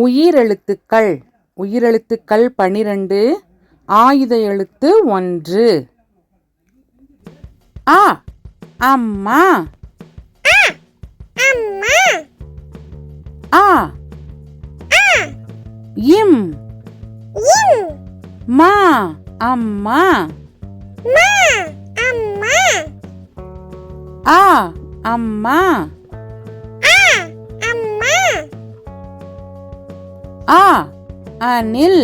உயிரெழுத்துக்கள். உயிரெழுத்துக்கள் 12. ஆயுத எழுத்து 1. அ அம்மா. ஆ இம் மா அம்மா. ஆ அம்மா. ஆ அணில்.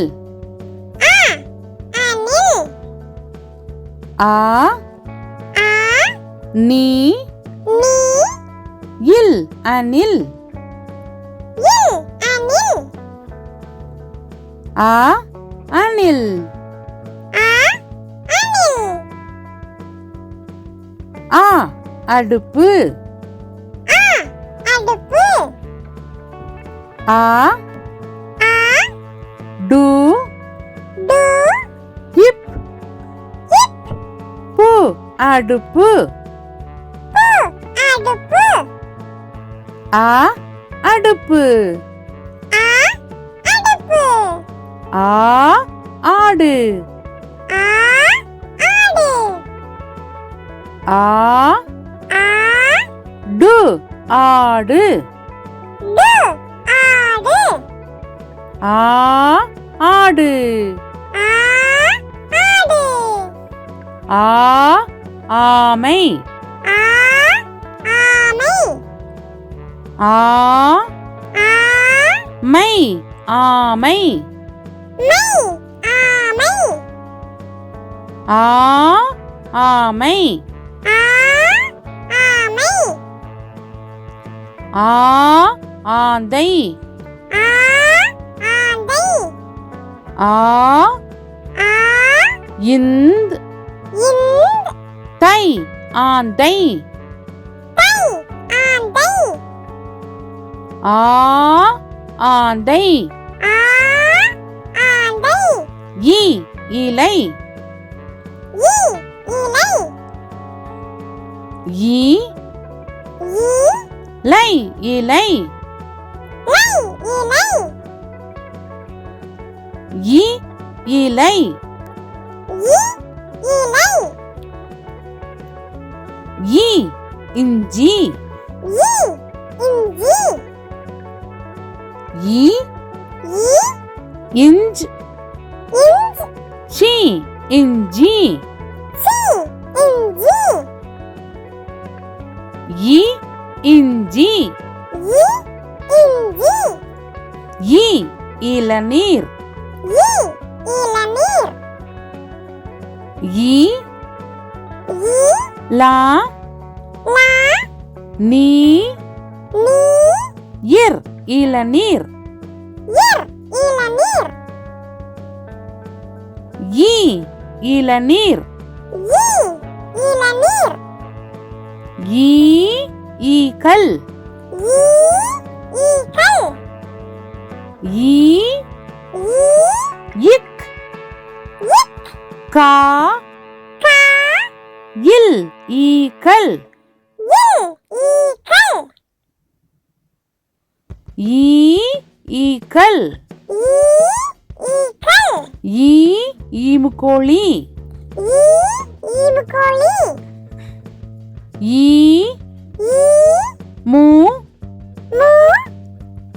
ஆ நீ இல் அணில். ஆ அணில். ஆ அடுப்பு. ஆ டு இப் பு அடுப்பு. ஆ அடுப்பு. ஆ ஆடு. ஆ டு ஆடு. ஆ ஆடு. ஆ ஆமை. ஆ மை ஆமை. ஆ ஆமை. ஆ ஆந்தை. ஆ இந்த் தை ஆந்தை. ஆ ஆந்தை. இ இலை. இ லை இலை. இ இலை. இ இஞ்சி. இ இஞ்ச் சி இஞ்சி. இ இஞ்சி. இ இளநீர். இ லா நீ இர் இளநீர். இ இளநீர். ஈ ஈக்கள். ஈ இக் கா இல் ஈக்கள். ஈ ஈக்கள். ஈ ஈமுக்கோழி. ஈ மூ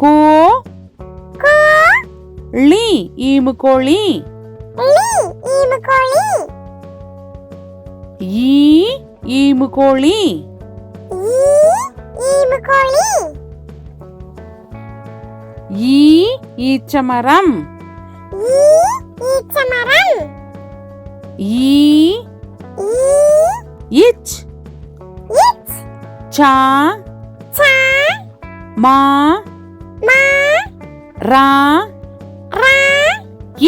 கோ ளி ஈமுக்கோழி. ஈ ஈமுக்கோழி. ஈ ஈச்சமரம். ஈ இச் சா மா ரா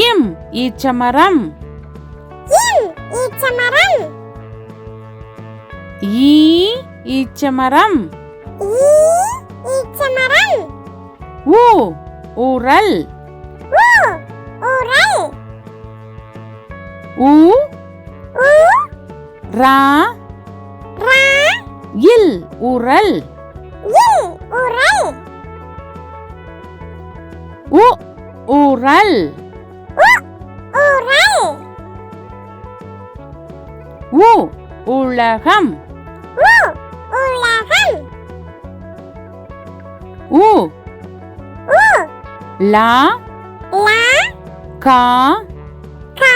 இம் ஈச்சமரம். ஈ ஈச்சமரம். ஊ ஊரல். ஊ ரா இல் உரல். உ உரல் உரல் உ உலகம் உலகம் உ உ லா லா கா கா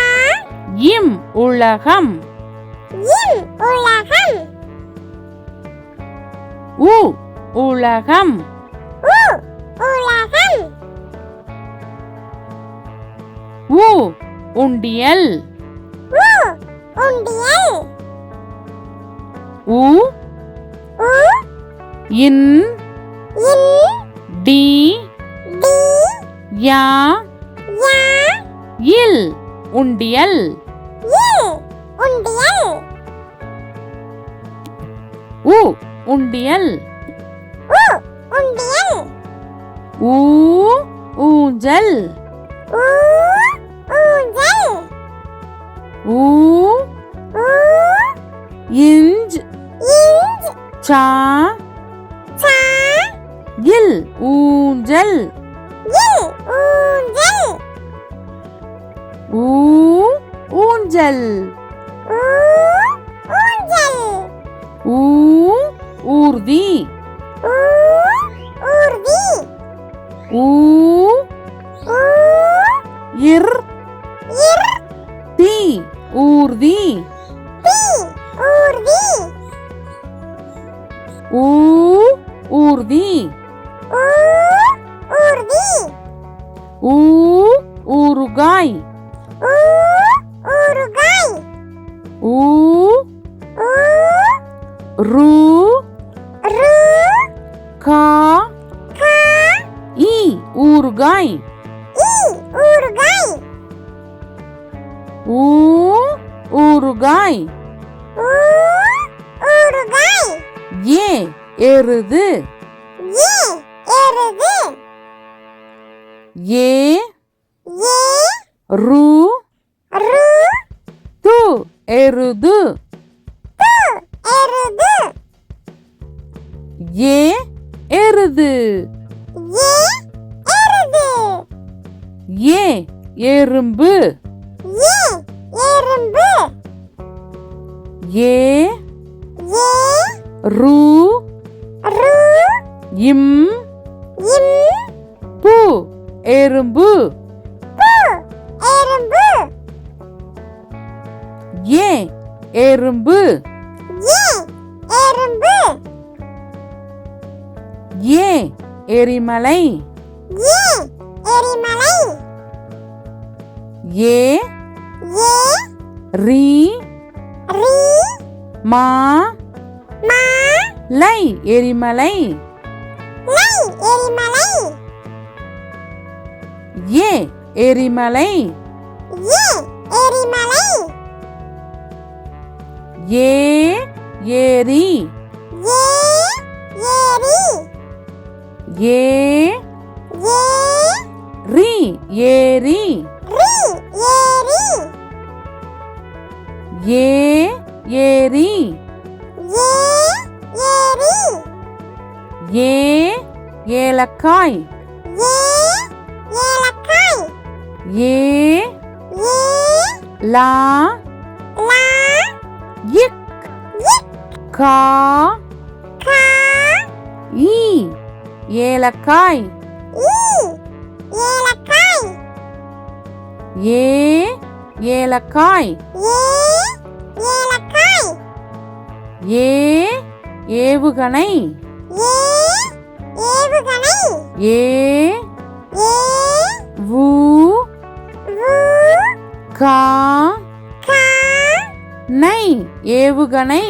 இம் உலகம் இம் உலகம் உ உலகம் உ உலகம் உ உண்டியல் உ உண்டியல் உ உ இன் இன் டி டி யா யா இல் உண்டியல் இல் உண்டியல் உ உண்டியல் உ உண்டியல் ஊ ஊஞ்சல் ஊ ஊஞ்சல் ஊ ஊ இஞ்ச் இஞ்ச் சா சா இல் ஊஞ்சல் இல் ஊஞ்சல் ஊ ஊஞ்சல் ஊ ஊஞ்சல் ஊ ஊர்தி ஊ ஊர்தி ஊ ஊ இர் இர் தி ஊர்தி தி ஊர்தி ஊ ஊர்தி ஊ ஊர்தி ஊ ஊறுகாய் ஊ ஊறுகாய் ஊ ஊ ரு ரு கா கா இ ஊறுகாய் இ ஊறுகாய் ஊ ஊறுகாய் ஊ ஊறுகாய் ஏ எருது ஏ எருது ஏ ஏ ரு ரு து எருது து எருது ஏ எருது ஏ எருது ஏ எறும்பு ஏ எறும்பு ஏ ஏ ரு ரு இம் இம் பு எறும்பு பு எறும்பு ஏ எறும்பு ஏ எறும்பு ஏ எரிமலை ஏ எரிமலை ஏ ஏ ரி ரி மா மா லை எரிமலை லை எரிமலை ஏ எரிமலை ஏ எரிமலை ஏ ஏரி ஏ ஏரி ஏ ஏ ரி ஏரி ரி ஏரி ஏ ஏரி ஏ ஏரி ஏ ஏலக்காய் ஏ ஏலக்காய் ஏ ஏ லா லா இக் இக் கா கா ஈ ஏலக்காய் ஈ ஏலக்காய் ஏ ஏலக்காய் ஏ ஏலக்காய் ஏ ஏவுகணை ஏ ஏவுகணை ஏ ஏ வு வு கா கா நை ஏவுகணை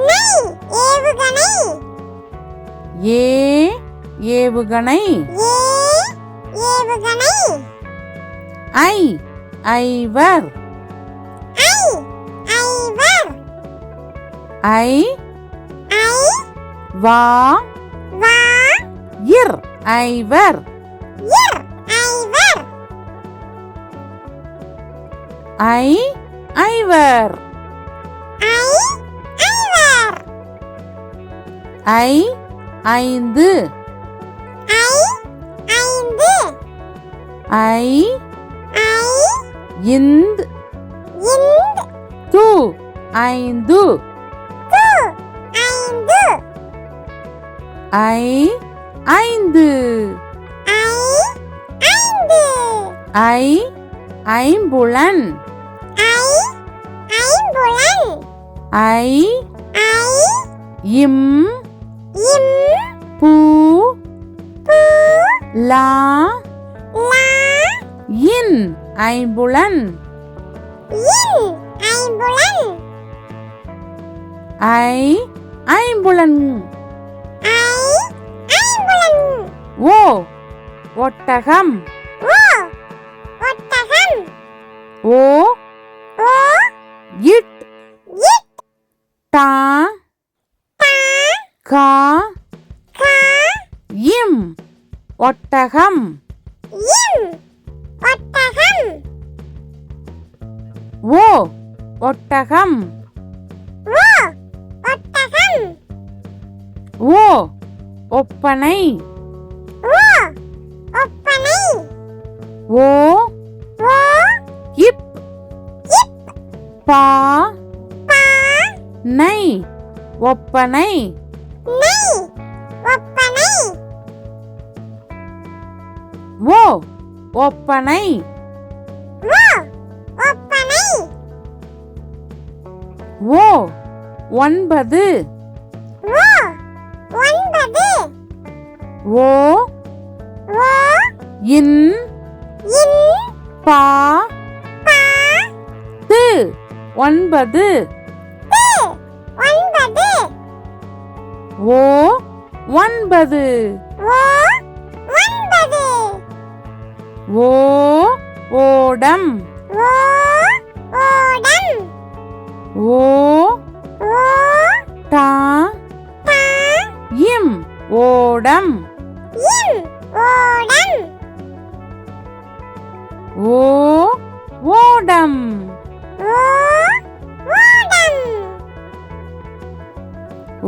நை ஏவுகணை ஏ ஏவுகணை ஏ ஏவுகணை ஐ ஐவர் ஐ ஐவர் ஐ ஐ வா வா இர் ஐவர் இர் ஐவர் ஐ ஐவர் ஐ ஐவர் ஐ ஐந்து ஐ ஐந்து ஐ ஐ இந்த் இந்த் து ஐந்து து ஐந்து ஐ ஐந்து ஐ ஐந்து ஐ ஐம்புலன் ஐ ஐம்புலன் ஐ ஐ இம் இம் பூ பூ லா லா இன் ஐம்புலன் இன் ஐம்புலன் ஐ ஐம்புலன் ஐ ஐம்புலன் ஓ ஒட்டகம் ஓ ஒட்டகம் ஓ ஓ இட் இட் டா டா கா கா இம் ஒட்டகம் இம் ஒட்டகம் ஓ ஒட்டகம் ஓ ஒட்டகம் ஓ ஒப்பனை ஓ ஒப்பனை ஓ ஓ இப் இப் பா பா நை ஒப்பனை நெய் ஒப்பனை ஓ ஒப்பனை ஓ ஒப்பனை ஓ ஒன்பது ஓ ஒன்பது ஓ ஓ இன் இன் பா பா து ஒன்பது து ஒன்பது ஓ ஒன்பது ஓ ஒன்பது ஓ ஓடம் ஓ ஓடம் ஓ ஓ டா டா இம் ஓடம் இம் ஓடம் ஓ ஓடம் ஓ ஓடம்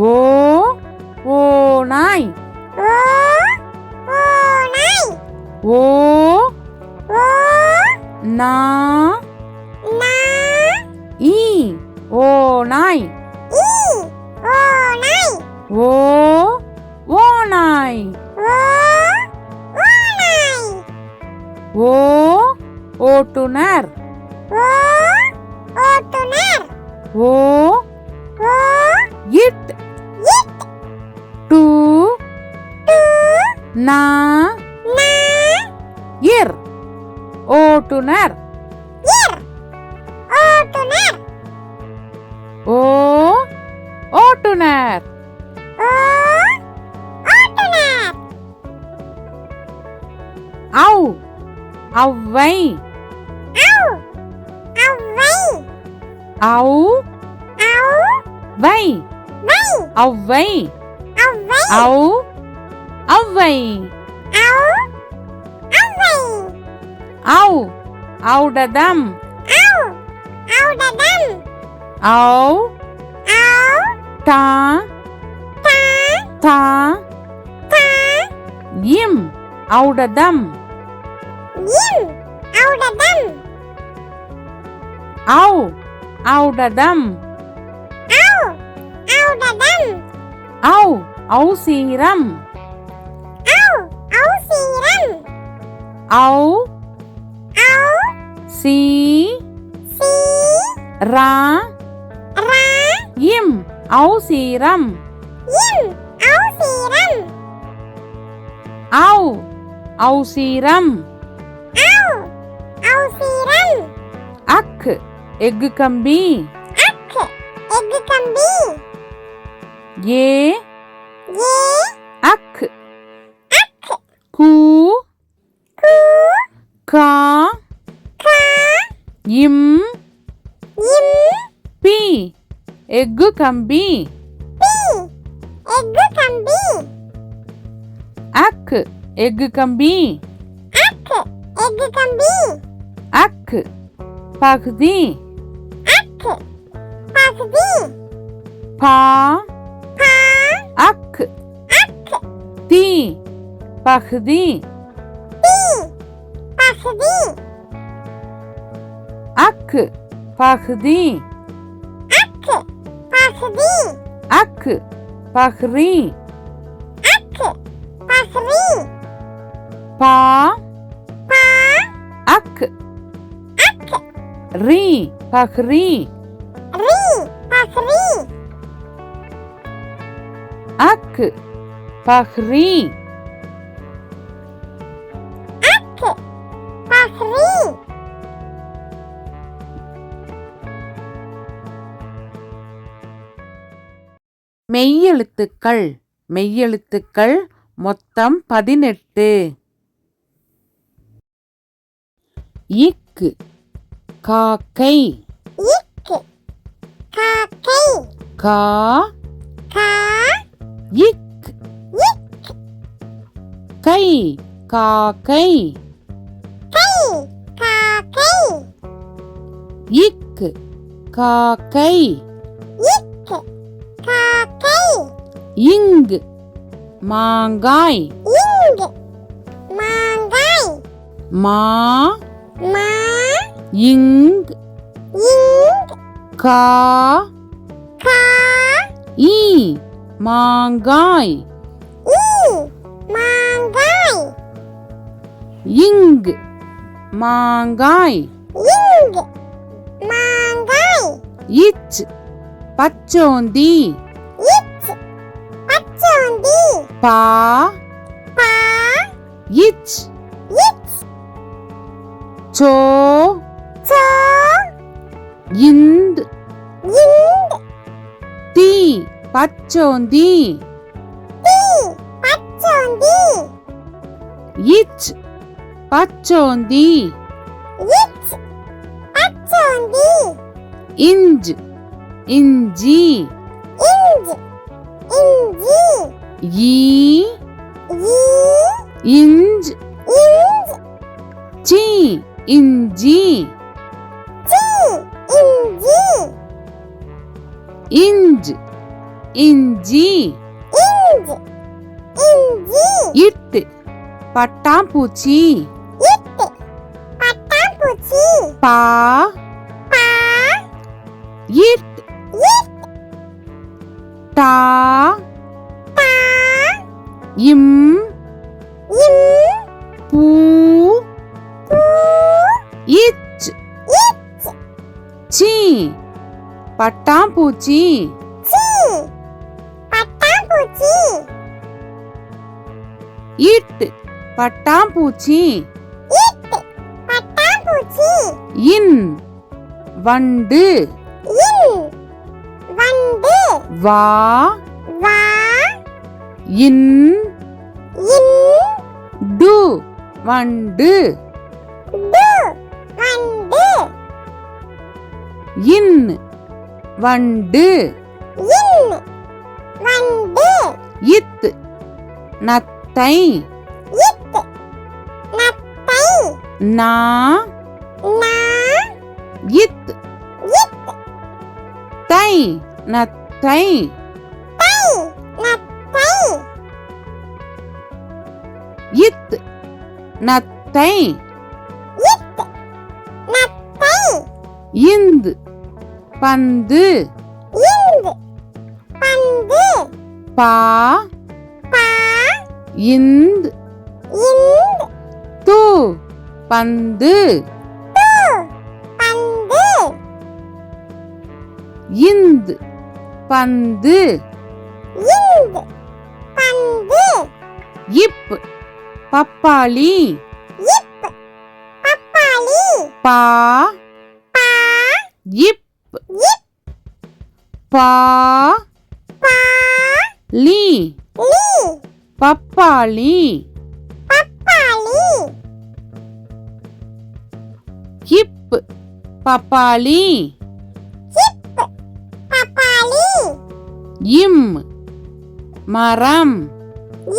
ஓ ஓநாய் ஓ ஓநாய் ஓ ஓ நா நா ஈ ஓநாய் ஈ ஓநாய் ஓ ஓநாய் ஓ ஓநாய் ஓ ஓட்டுனர் ஓ ஓட்டுனர் ஓ ஓ இட் இட் டு டு நா நா இர் ஓட்டுனர் இர் ஓட்டுனர் ஓ ஓட்டுனர் ஓ ஓட்டுனர் ஔ ஔவை ஔ ஔவை ஔ ஔ வை வை ஔவை ஔவை ஔ ஔவை ஔ ஔவை ஔ ஔடதம் ஔ ஔடதம் ஔ ஔ டா டா தா டா இம் ஔடதம் இம் ஔடதம் ஔ ஔடதம் ஔ ஔடதம் ஔ ஔசீரம் ஔ ஔசீரம் ஔ ஔ சி சி ரா ரா இம் ஔசீரம் இம் ஔசீரம் ஔ ஔசீரம் ஔ ஔசீரம் அக் எஃகு கம்பி அக் எஃகு கம்பி ஏ ஏ அக் அக் கூ கு கா கா இம் இம் பி எஃகு கம்பி பி எஃகு கம்பி அக் எஃகு கம்பி அக் எஃகு கம்பி அக் பகுதி அக் பகுதி பா பா அக் அக் தி பகுதி தி பகுதி பகுதி அக்கு பகுதி அக்கு பகுதி அக்கு பஹ்ரி அக்கு பகுதி பா பா அக்கு அக்கு ரி பஹ்ரி ரி பகுதி அக்கு பஹ்ரி அக்கு பகுதி மெய்யெழுத்துக்கள் மெய்யெழுத்துக்கள் மொத்தம் 18. இக்கு காக்கை இக்கு காக்கை கா கா இக் கை காக்கை கை காக்கை இக்கு காக்கை இக்கு காக்கை இங்கு மாங்காய் இங்கு மாங்காய் மா மா இங் இங்கு கா கா ஈ மாங்காய் ஈ மாங்காய் இங்கு மாங்காய் இங்கு மாங்காய் இச் பச்சோந்தி இச் பச்சோந்தி பா பா இச் இச் சோ சோ இந்த் இந்து தி பச்சோந்தி தி பச்சோந்தி இச் பச்சோந்தி இச் பச்சோந்தி இஞ்ச் இஞ்சி இஞ்சி இஞ்சி ஈ ஈ இஞ்ச் இஞ்சி சி இஞ்சி சி இஞ்சி இஞ்ச் இஞ்சி இஞ்சி இஞ்சி இட்டு பட்டாம்பூச்சி இட்டு பட்டாம்பூச்சி பா பா இட் இட் டா டா இம் இம் பூ பூ இச் இச் சி பட்டாம்பூச்சி சி பட்டாம்பூச்சி இட்டு பட்டாம்பூச்சி இட்டு பட்டாம்பூச்சி இன் வண்டு இன் வண்டு வா வா இன் இன் டு வண்டு டு வண்டு இன் வண்டு இன் வண்டு இத் நத்தை இத்து நத்தை நா நா இத் இத்து தை நத்தை தை நத்தை இத் நத்தை இத்து நத்தை இந்து பந்து இந்து பந்து பா பா இந்த் இந்து து பந்து து பந்து இந்து பந்து இந்து பந்து இப் பப்பாளி இப்பு பப்பாளி பா பா இப் இப் பா பா லி லி பப்பாளி பப்பாளி இப் பப்பாளி இப்பு பப்பாளி இம் மரம்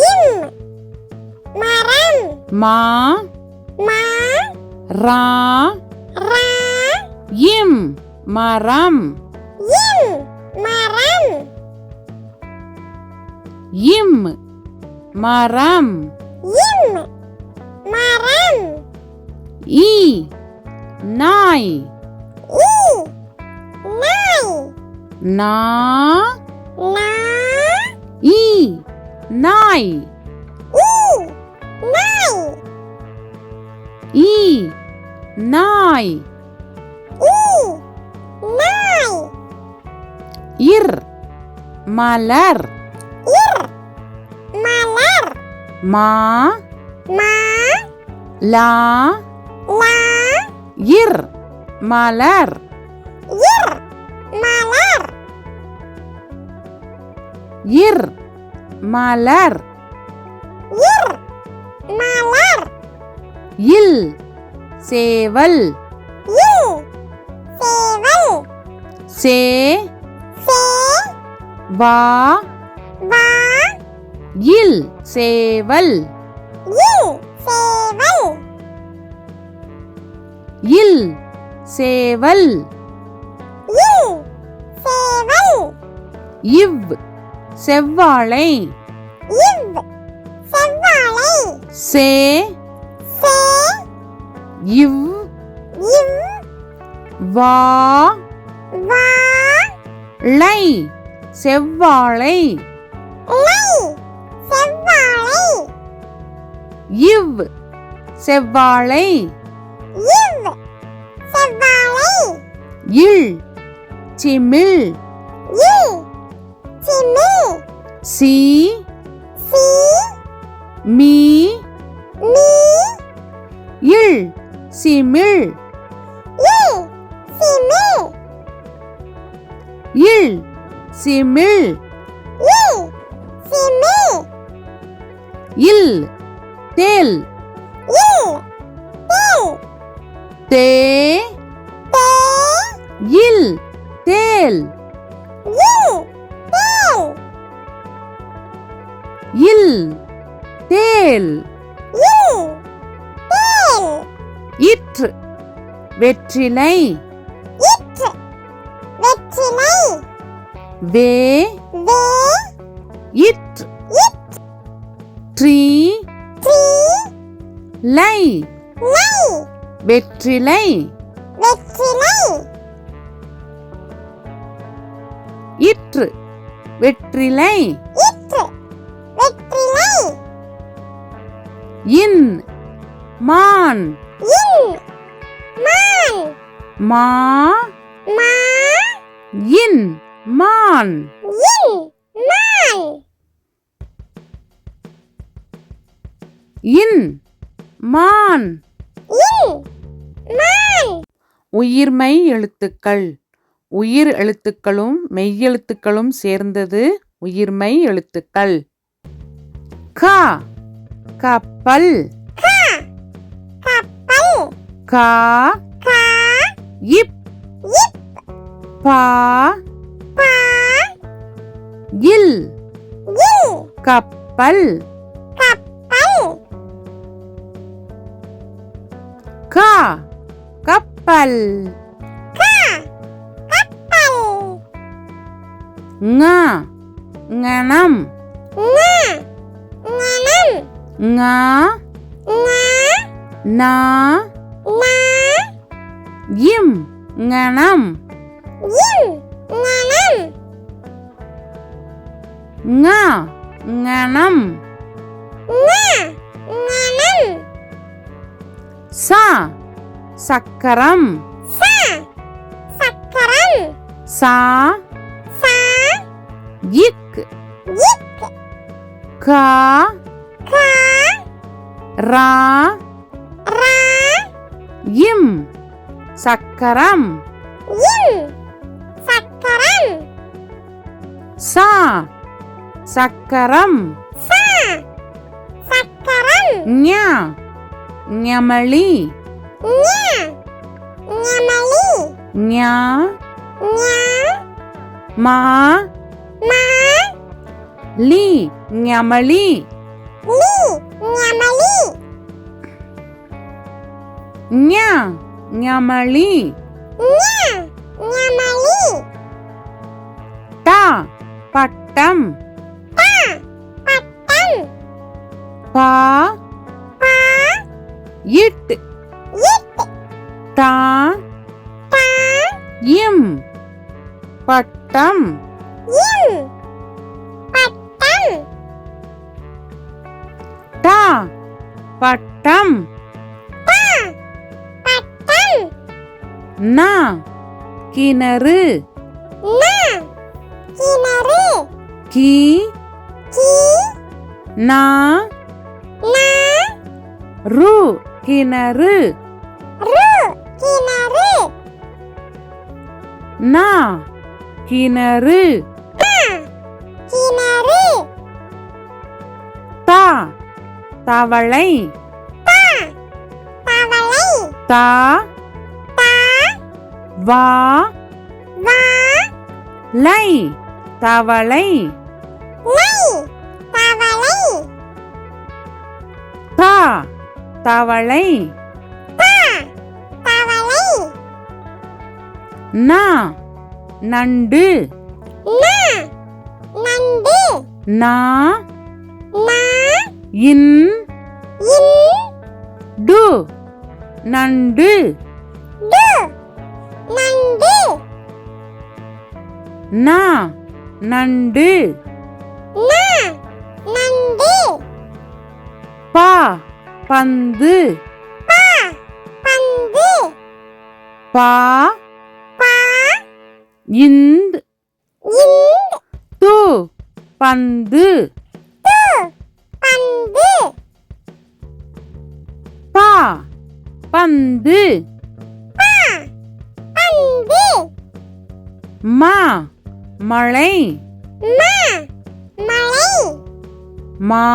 இம் மரம் மா மா ரா ரா இம் மரம் இம் மரம் இம் மரம் இம் மரம் ஈ நாய் ஈ நாய் நா நா ஈ நாய் ஈ நாய் ஈ நாய் ஈ நாய் இர் மலர் இர் மலர் மா மா லா லா இர் மலர் இர் மலர் இர் மலர் இர் மலர் இல் சேவல் இல் சேவல் சே சே வா வா இல் சேவல் இல் சேவல் இல் சேவல் இல் சேவல் இவ் செவ்வாழை இவ் செவ்வாழை சே சே இவ் இவ் வா வா ளை செவ்வாழை லை செவ்வாழை இவ் செவ்வாழை இவ் செவ்வாழை இல் சிமிழ் இல் சிமிழ் சி சி மீ மீ இல் சிமிழ் இல் சிமிழ் இல் சிமிழ் இல் சிமிழ் இல் தேல் இல் தேல் தே தே இல் தேல் இல் தேல் இல் தேல் இல் தேல் இற்று வெற்றிலை இற்று வெற்றிலை வே வே இற்று இட் ட்ரீ ட்ரீ லை லை வெற்றிலை வெற்றிலை இற்று வெற்றிலை இற்று வெற்றிலை இன் மான் இன் மான் மா மா இன் மான் இன் மான் இன் மான் இன் மான் உயிர்மெய் எழுத்துக்கள் உயிர் எழுத்துக்களும் மெய்யெழுத்துக்களும் சேர்ந்தது உயிர்மெய் எழுத்துக்கள் கா கப்பல் கா கப்பல் கா கா இப் இப் பா பா இல் இல் கப்பல் கப்பல் கா கப்பல் கா கப்பல் ங ஞனம் ஞ ஞனம் ஞ ஞ நா நா இம் ஞனம் இம் ஞனம் ஞ ஞனம் ஞ ஞனம் சா சக்கரம் சா சக்கரம் சா சா இக் இக் கா கா ரா ரா இம் சக்கரம் இம் சக்கரம் சா சக்கரம் சா சக்கரம் ஞ ஞமளி ஞ ஞமளி ஞ ஞ மா மா லி ஞமளி லி ஞமளி ஞ ஞமளி ஞ ஞமளி டா பட்டம் பா பட்டம் பா பா இட் இட் டா டா இம் பட்டம் இம் பட்டம் டா பட்டம் டா பட்டம் நா கிணறு நா கிணறு கி கி நா நா ரு கிணறு ரு கிணறு நா கிணறு நா கிணறு தா தவளை தா தவளை தா தா வா வா லை தவளை லை தவளை தா தவளை தா தவளை நா நண்டு நா நண்டு நா நா இன் இன் டு நண்டு டு நண்டு நா நண்டு நா நண்டு பா பந்து பா பந்து பா பா இந்த் இந்த் து பந்து து பந்து பா பந்து பா பந்து மா மழை மா மழை மா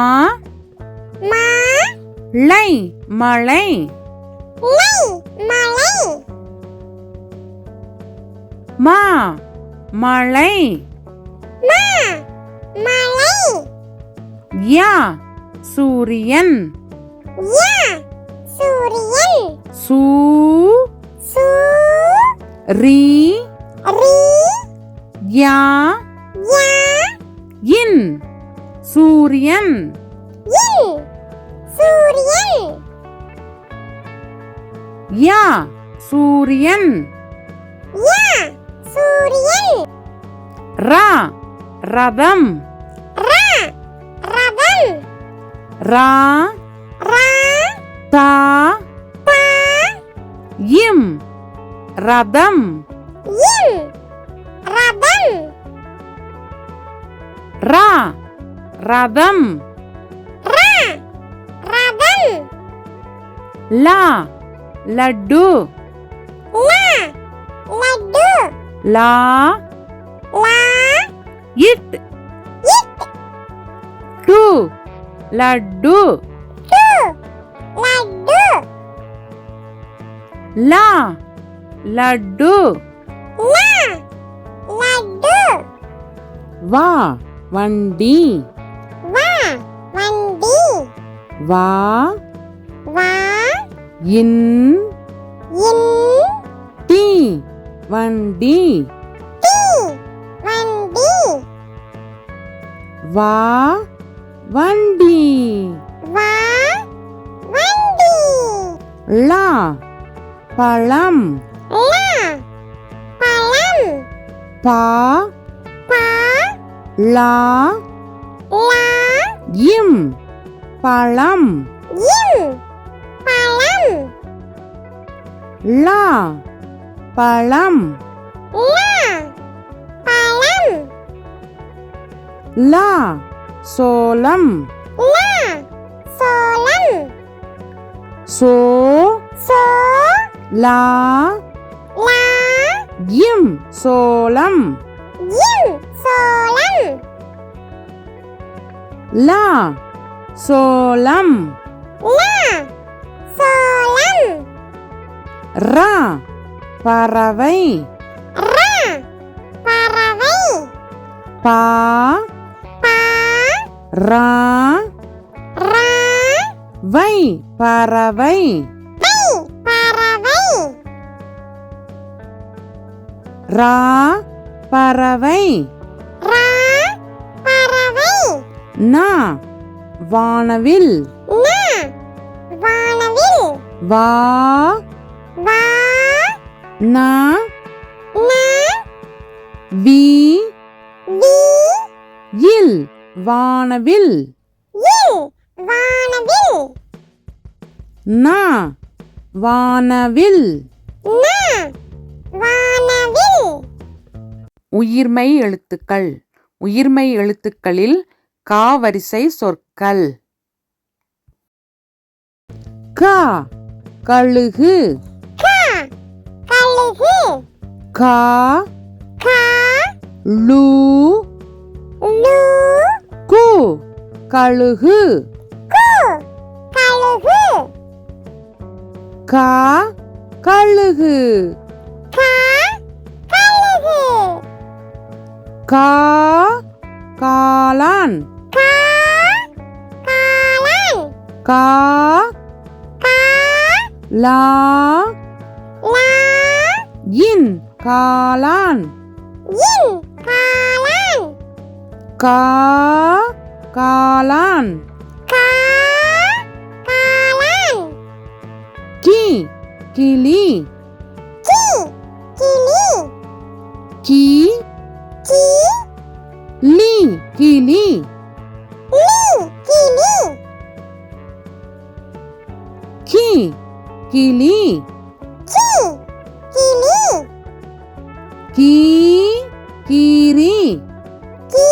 மா லை மழை லை மழை மா மழை மா மழை யா சூரியன் யா சூரியன் சூ சூ ரி ரி யா யா இன் சூரியன் இன் சூரியன் யா சூரியன் யா சூரியன் ரா ரதம் ரா ரதம் ரா ரா தா தா இம் ரதம் இம் ரதம் ரா ரதம் ரா ரதம் லா லட்டு லா லட்டு லா லா இட் இட் டு லட்டு டு லட்டு லா லட்டு லா லட்டு வா வண்டி வா வண்டி வா வா இன் இன் டி வண்டி டி வண்டி வா வண்டி வா வண்டி லா பழம் லா பழம் பா பா லா லா இம் பழம் இம் பழம் லா பழம் லா பழம் லா சோளம் லா சோளம் சோ சோ லா லா இம் சோளம் இம் சோளம் லா சோளம் லா சோளம் ரா பறவை ரா பறவை பா பா ரா ரா வை பறவை வை பறவை ரா பறவை ரா பறவை நா வானவில் நா வானவில் வா வா நா ந வி வி இல் வானவில் இல் வானவில் நா வானவில் ந வானவில் உயிர்மெய் எழுத்துக்கள் உயிர்மெய் எழுத்துக்களில் கா வரிசை சொற்கள் கா கழுகு க கழுகு கா க லு லு கு கழுகு கு கழுகு கா கழுகு க கழுகு கா காளான் க காளான் கா க லா லா இன் காளான் இன் காளான் கா காளான் க காளான் கி கிளி கி கிளி கி கி லி கிளி லி கிளி கி கிளி கி கிளி கீ கீரி கி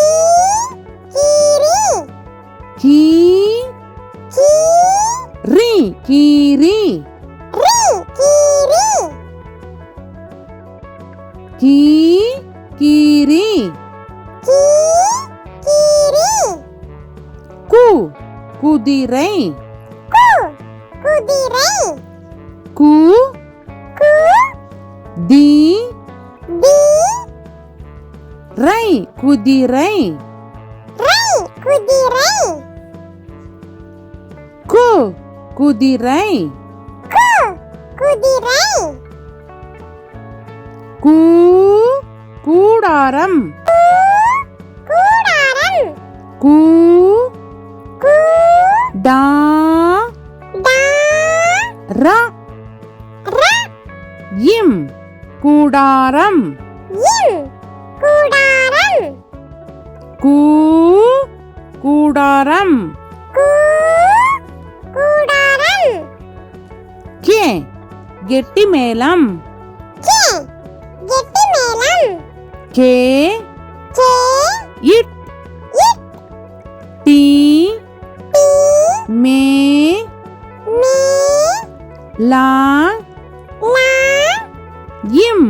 கீரி கீ கி ரி கீரி ரி கீரி கீ கீரி கி கீரி கு குதிரை கு குதிரை கு கு தி தி ரை குதிரை ரை குதிரை கு குதிரை கு குதிரை கூ கூடாரம் கூடாரம் கூ கு டா டா ர ர இம் கூடாரம் இம் கூடாரம் கூ கூடாரம் கு கூடாரம் கே கெட்டி மேளம் கே கெட்டி மேளம் கே கே இட் இட் டி டி மே மீ லா லா இம்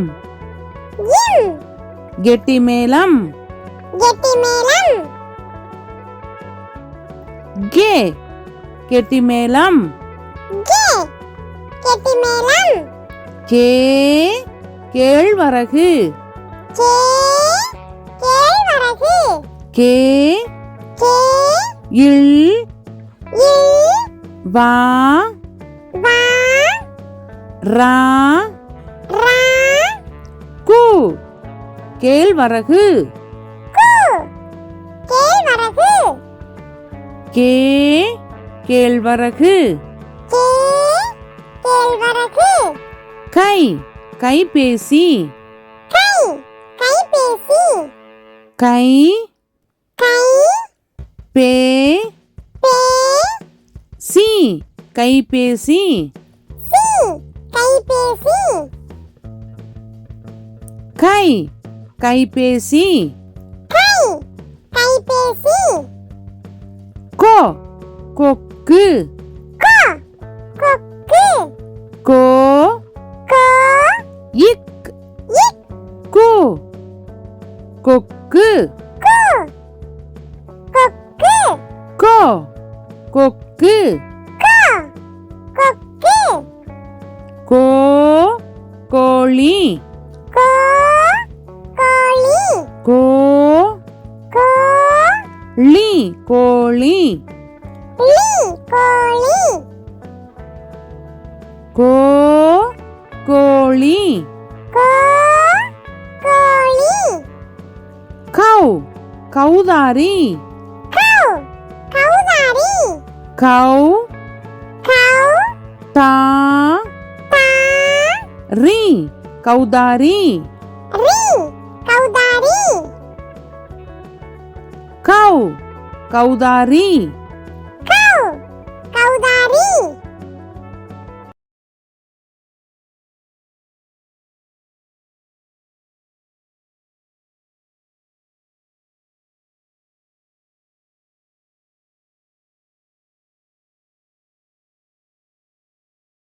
இம் கெட்டி மேளம் கெட்டி மேளம் கே கெட்டி மேளம் கே கெட்டி மேளம் கே கேழ்வரகு கே கேழ்வரகு கே கே இல் இல் வா வா ரா ரா கு கேழ்வரகு கு கேழ்வரகு கே கேழ்வரகு கே கேழ்வரகு கை கைபேசி கை கைபேசி கை கை பே பே சி கைபேசி சி கைபேசி கை கைபேசி கை கைபேசி கோ கொக்கு கோ கொக்கு கோ கோ இக் இக் கு கொக்கு கு கொக்கு கோ கொக்கு கோ கொக்கு கோ கோழி கோ கோழி கோ கோ லி கோழி லி கோழி கோ கோழி கோ கோழி கௌ கௌதாரி கௌ கௌதாரி கௌ கௌ தா தா ரி கௌதாரி ரி கௌதாரி கௌ கௌதாரி